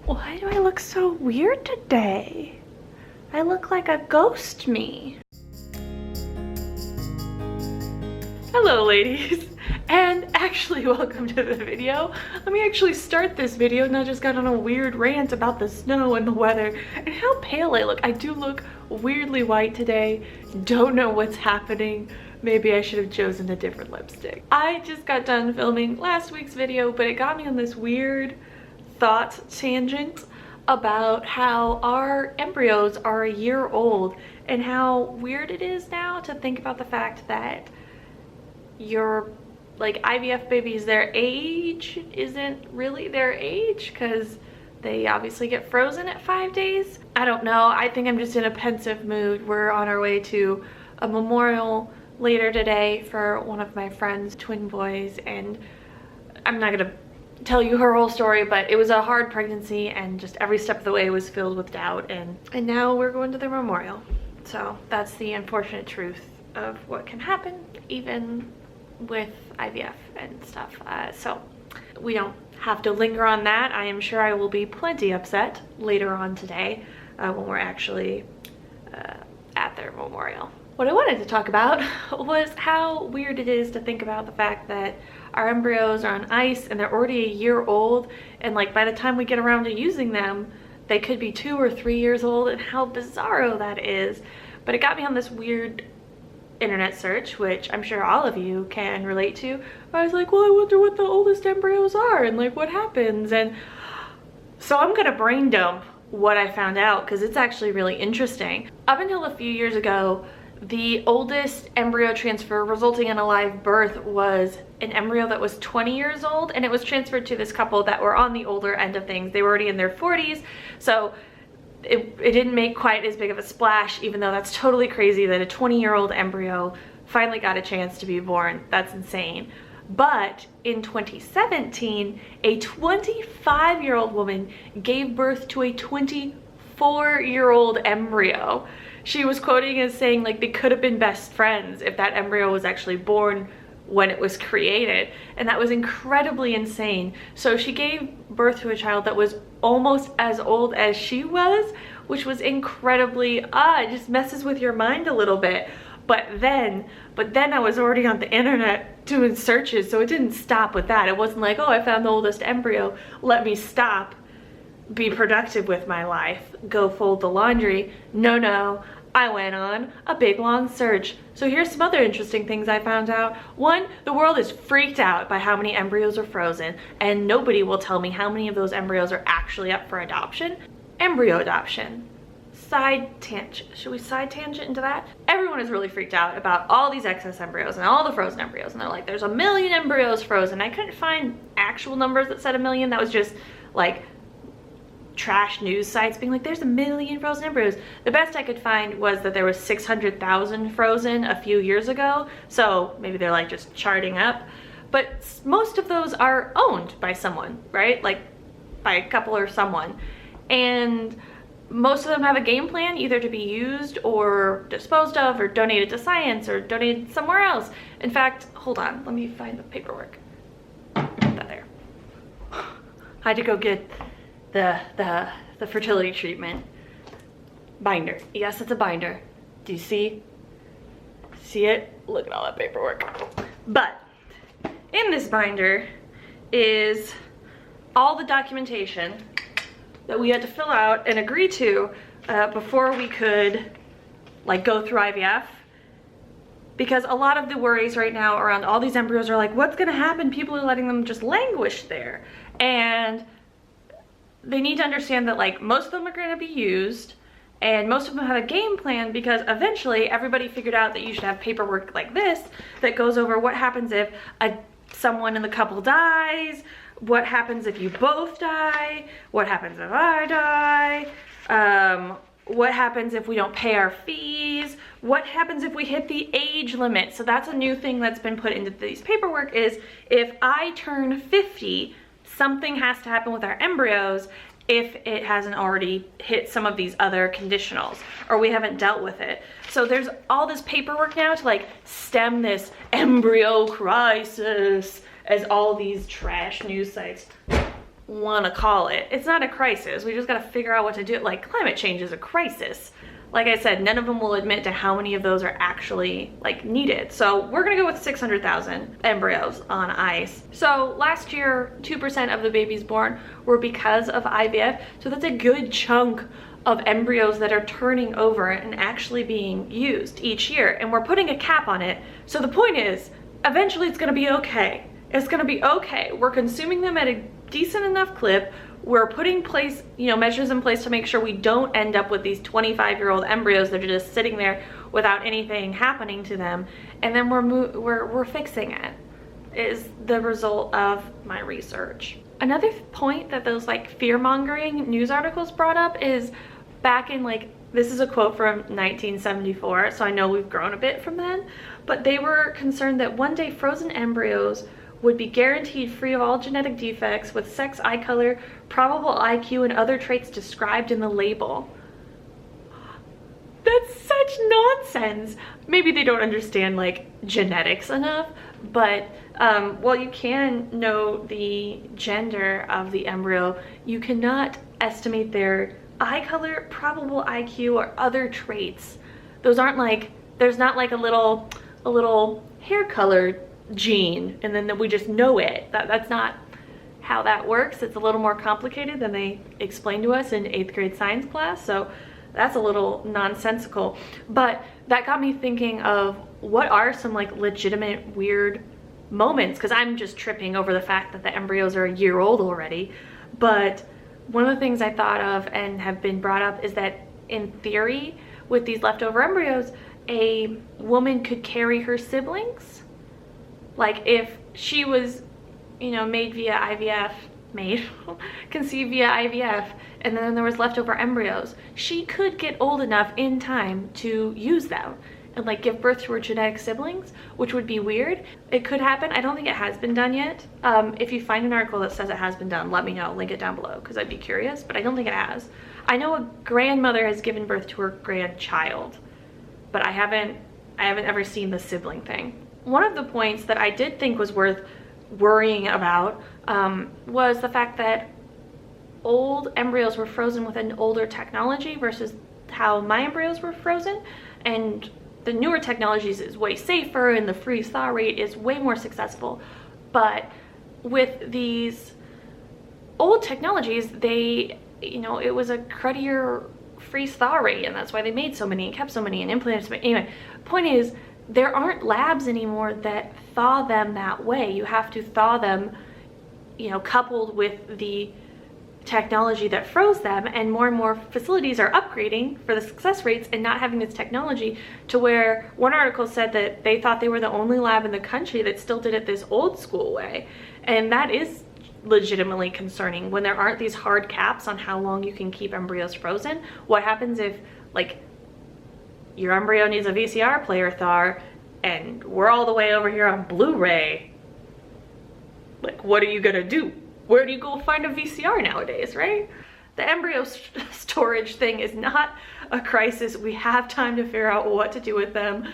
Why do I look so weird today? I look like a ghost me. Hello ladies, and actually welcome to the video. Let me actually start this video and I just got on a weird rant about the snow and the weather and how pale I look. I do look weirdly white today. Don't know what's happening. Maybe I should have chosen a different lipstick. I just got done filming last week's video, but it got me on this weird thought tangent about how our embryos are a year old and how weird it is now to think about the fact that your like IVF babies, their age isn't really their age because they obviously get frozen at 5 days. I don't know. I think I'm just in a pensive mood. We're on our way to a memorial later today for one of my friend's twin boys, and I'm not gonna tell you her whole story, but it was a hard pregnancy and just every step of the way was filled with doubt, and now we're going to the memorial. So that's the unfortunate truth of what can happen even with IVF and stuff. So we don't have to linger on that. I am sure I will be plenty upset later on today when we're actually at their memorial. What I wanted to talk about was how weird it is to think about the fact that our embryos are on ice and they're already a year old, and like by the time we get around to using them, they could be 2 or 3 years old, and how bizarro that is. But it got me on this weird internet search, which I'm sure all of you can relate to. I was like, well, I wonder what the oldest embryos are and like what happens. And so I'm gonna brain dump what I found out because it's actually really interesting. Up until a few years ago, the oldest embryo transfer resulting in a live birth was an embryo that was 20 years old, and it was transferred to this couple that were on the older end of things. They were already in their 40s, so it didn't make quite as big of a splash, even though that's totally crazy that a 20-year-old embryo finally got a chance to be born. That's insane. But in 2017, a 25-year-old woman gave birth to a 24-year-old embryo. She was quoting as saying like they could have been best friends if that embryo was actually born when it was created, and that was incredibly insane. So she gave birth to a child that was almost as old as she was, which was incredibly it just messes with your mind a little bit. But then I was already on the internet doing searches, so it didn't stop with that. It wasn't like, oh, I found the oldest embryo, let me stop, be productive with my life, go fold the laundry. No, I went on a big long search. So here's some other interesting things I found out. One, the world is freaked out by how many embryos are frozen, and nobody will tell me how many of those embryos are actually up for adoption. Embryo adoption. Side tangent. Should we side tangent into that? Everyone is really freaked out about all these excess embryos and all the frozen embryos, and they're like, there's 1 million embryos frozen. I couldn't find actual numbers that said 1 million. That was just like trash news sites being like, there's 1 million frozen embryos. The best I could find was that there was 600,000 frozen a few years ago, so maybe they're like just charting up. But most of those are owned by someone, right? Like by a couple or someone, and most of them have a game plan either to be used or disposed of or donated to science or donated somewhere else. In fact, hold on, let me find the paperwork. There. I had to go get the fertility treatment binder. Yes, it's a binder. Do you see it? Look at all that paperwork. But in this binder is all the documentation that we had to fill out and agree to before we could like go through IVF, because a lot of the worries right now around all these embryos are like, what's gonna happen? People are letting them just languish there, and they need to understand that like most of them are going to be used, and most of them have a game plan, because eventually everybody figured out that you should have paperwork like this that goes over what happens if someone in the couple dies, what happens if you both die, what happens if I die, what happens if we don't pay our fees, what happens if we hit the age limit. So that's a new thing that's been put into these paperwork, is if I turn 50, something has to happen with our embryos if it hasn't already hit some of these other conditionals or we haven't dealt with it. So there's all this paperwork now to like stem this embryo crisis, as all these trash news sites want to call it. It's not a crisis. We just got to figure out what to do. Like, climate change is a crisis. Like I said, none of them will admit to how many of those are actually like needed. So we're gonna go with 600,000 embryos on ice. So last year, 2% of the babies born were because of IVF. So that's a good chunk of embryos that are turning over and actually being used each year. And we're putting a cap on it. So the point is, eventually it's gonna be okay. It's gonna be okay. We're consuming them at a decent enough clip. We're putting measures in place to make sure we don't end up with these 25-year-old embryos that are just sitting there without anything happening to them. And then we're fixing it, is the result of my research. Another point that those like fear-mongering news articles brought up is back in this is a quote from 1974, so I know we've grown a bit from then, but they were concerned that one day frozen embryos would be guaranteed free of all genetic defects with sex, eye color, probable IQ, and other traits described in the label. That's such nonsense. Maybe they don't understand like genetics enough, but while you can know the gender of the embryo, you cannot estimate their eye color, probable IQ, or other traits. Those aren't like, there's not like a little hair color gene and then we just know it. That's not how that works. It's a little more complicated than they explained to us in 8th grade science class, so that's a little nonsensical. But that got me thinking of what are some like legitimate weird moments, because I'm just tripping over the fact that the embryos are a year old already. But one of the things I thought of and have been brought up is that in theory with these leftover embryos, a woman could carry her siblings. Like if she was, made via IVF, conceived via IVF, and then there was leftover embryos, she could get old enough in time to use them and like give birth to her genetic siblings, which would be weird. It could happen. I don't think it has been done yet. If you find an article that says it has been done, let me know, link it down below, because I'd be curious, but I don't think it has. I know a grandmother has given birth to her grandchild, but I haven't ever seen the sibling thing. One of the points that I did think was worth worrying about was the fact that old embryos were frozen with an older technology versus how my embryos were frozen, and the newer technologies is way safer and the freeze thaw rate is way more successful. But with these old technologies, they, it was a cruddier freeze thaw rate, and that's why they made so many and kept so many and implemented so many. Anyway, point is, there aren't labs anymore that thaw them that way. You have to thaw them, coupled with the technology that froze them, and more facilities are upgrading for the success rates and not having this technology, to where one article said that they thought they were the only lab in the country that still did it this old school way. And that is legitimately concerning when there aren't these hard caps on how long you can keep embryos frozen. What happens if like your embryo needs a VCR player thaw and we're all the way over here on Blu-ray? Like, what are you gonna do? Where do you go find a VCR nowadays, right? The embryo storage thing is not a crisis. We have time to figure out what to do with them.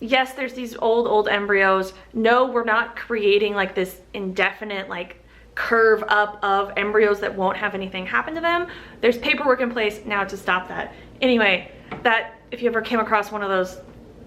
Yes, there's these old embryos. No, we're not creating like this indefinite like curve up of embryos that won't have anything happen to them. There's paperwork in place now to stop that. Anyway, that if you ever came across one of those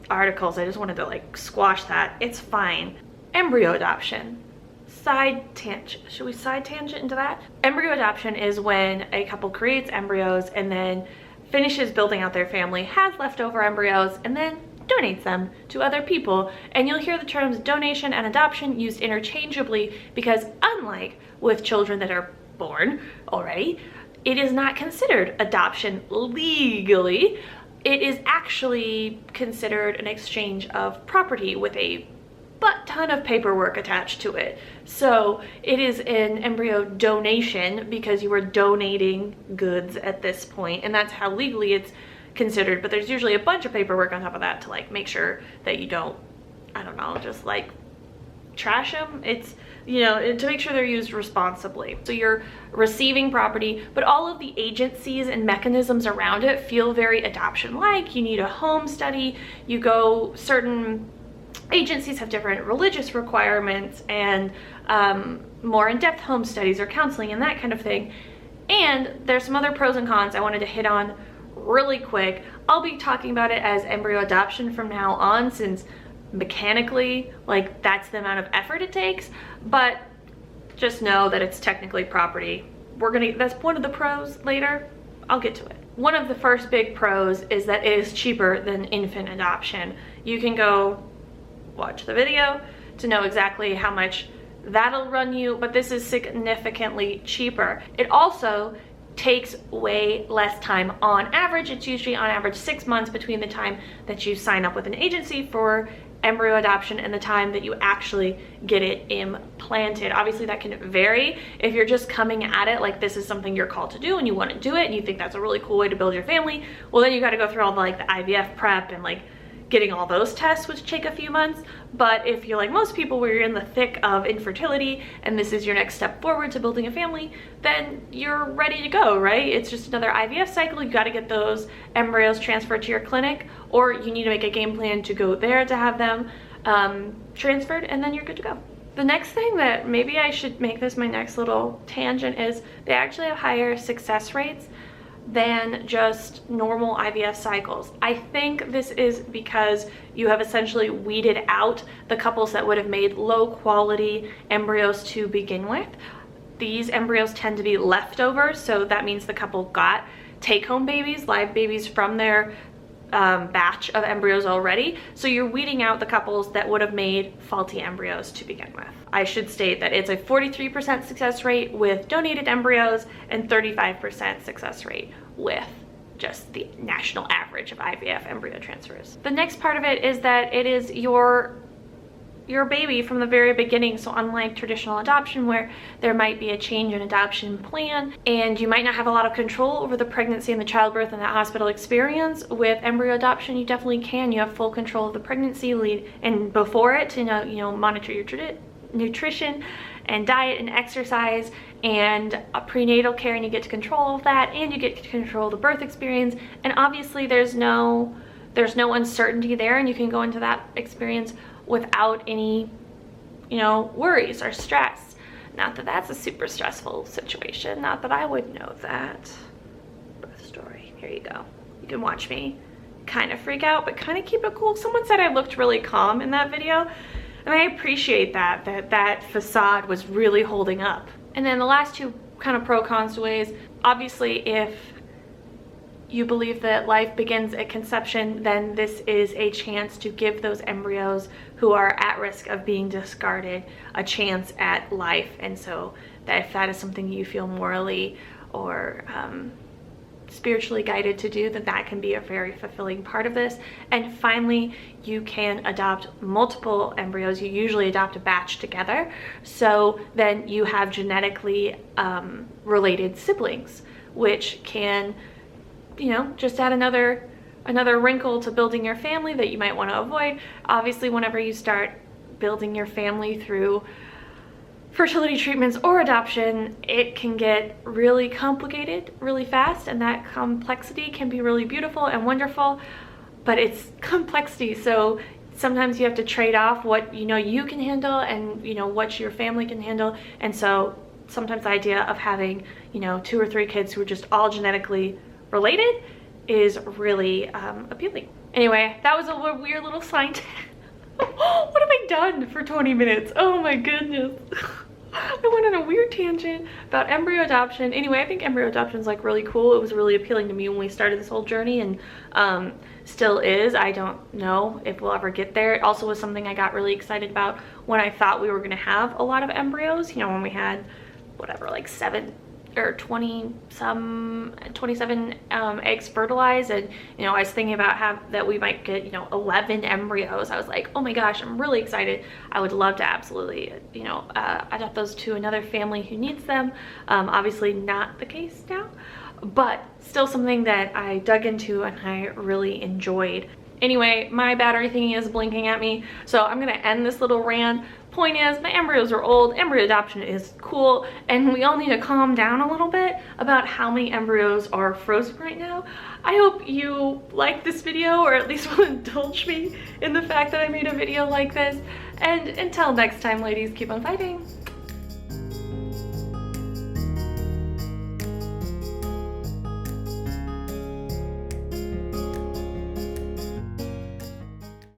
articles, I just wanted to like squash that. It's fine. Embryo adoption. Side tangent. Should we side tangent into that? Embryo adoption is when a couple creates embryos and then finishes building out their family, has leftover embryos, and then donates them to other people. And you'll hear the terms donation and adoption used interchangeably, because unlike with children that are born already, it is not considered adoption legally. It is actually considered an exchange of property with a butt ton of paperwork attached to it. So it is an embryo donation because you are donating goods at this point, and that's how legally it's considered. But there's usually a bunch of paperwork on top of that to like make sure that you don't, I don't know, just like trash them. It's, to make sure they're used responsibly. So you're receiving property, but all of the agencies and mechanisms around it feel very adoption-like. You need a home study. You go, certain agencies have different religious requirements, and more in-depth home studies or counseling and that kind of thing. And there's some other pros and cons I wanted to hit on really quick. I'll be talking about it as embryo adoption from now on, since mechanically, like, that's the amount of effort it takes, but just know that it's technically property. That's one of the pros later. I'll get to it. One of the first big pros is that it is cheaper than infant adoption. You can go watch the video to know exactly how much that'll run you, but this is significantly cheaper. It also takes way less time on average. It's usually on average 6 months between the time that you sign up with an agency for embryo adoption and the time that you actually get it implanted. Obviously that can vary. If you're just coming at it like this is something you're called to do and you want to do it and you think that's a really cool way to build your family, well, then you got to go through all the like the IVF prep and like getting all those tests, which take a few months. But if you're like most people, where you're in the thick of infertility and this is your next step forward to building a family, then you're ready to go, right? It's just another IVF cycle. You got to get those embryos transferred to your clinic, or you need to make a game plan to go there to have them transferred, and then you're good to go. The next thing that maybe I should make this my next little tangent is they actually have higher success rates than just normal IVF cycles. I think this is because you have essentially weeded out the couples that would have made low quality embryos to begin with. These embryos tend to be leftovers, so that means the couple got take-home babies, live babies from their batch of embryos already. So you're weeding out the couples that would have made faulty embryos to begin with. I should state that it's a 43% success rate with donated embryos and 35% success rate with just the national average of IVF embryo transfers. The next part of it is that it is your baby from the very beginning. So unlike traditional adoption, where there might be a change in adoption plan and you might not have a lot of control over the pregnancy and the childbirth and the hospital experience, with embryo adoption you definitely can. You have full control of the pregnancy and before it to monitor your nutrition and diet and exercise and a prenatal care, and you get to control of that, and you get to control the birth experience. And obviously there's no uncertainty there, and you can go into that experience without any worries or stress. Not that that's a super stressful situation, not that I would know that. Birth story, here you go. You can watch me kind of freak out but kind of keep it cool. Someone said I looked really calm in that video, and I appreciate that facade was really holding up. And then the last two kind of pro-cons ways, obviously if you believe that life begins at conception, then this is a chance to give those embryos who are at risk of being discarded a chance at life. And so that if that is something you feel morally or spiritually guided to do, then that can be a very fulfilling part of this. And finally, you can adopt multiple embryos. You usually adopt a batch together, so then you have genetically related siblings, which can just add another wrinkle to building your family that you might want to avoid. Obviously, whenever you start building your family through fertility treatments or adoption, it can get really complicated really fast, and that complexity can be really beautiful and wonderful, but it's complexity. So sometimes you have to trade off what you can handle and what your family can handle. And so sometimes the idea of having 2 or 3 kids who are just all genetically related is really appealing. Anyway, that was a weird little side. What have I done for 20 minutes? Oh my goodness. I went on a weird tangent about embryo adoption. Anyway, I think embryo adoption is like really cool. It was really appealing to me when we started this whole journey, and still is. I don't know if we'll ever get there. It also was something I got really excited about when I thought we were going to have a lot of embryos, when we had whatever, like 7 or 27 eggs fertilized, and I was thinking about that we might get 11 embryos. I was like, oh my gosh, I'm really excited. I would love to absolutely adopt those to another family who needs them. Obviously not the case now, but still something that I dug into and I really enjoyed. Anyway, my battery thingy is blinking at me, so I'm gonna end this little rant. Point is, my embryos are old, embryo adoption is cool, and we all need to calm down a little bit about how many embryos are frozen right now. I hope you like this video, or at least will indulge me in the fact that I made a video like this. And until next time, ladies, keep on fighting.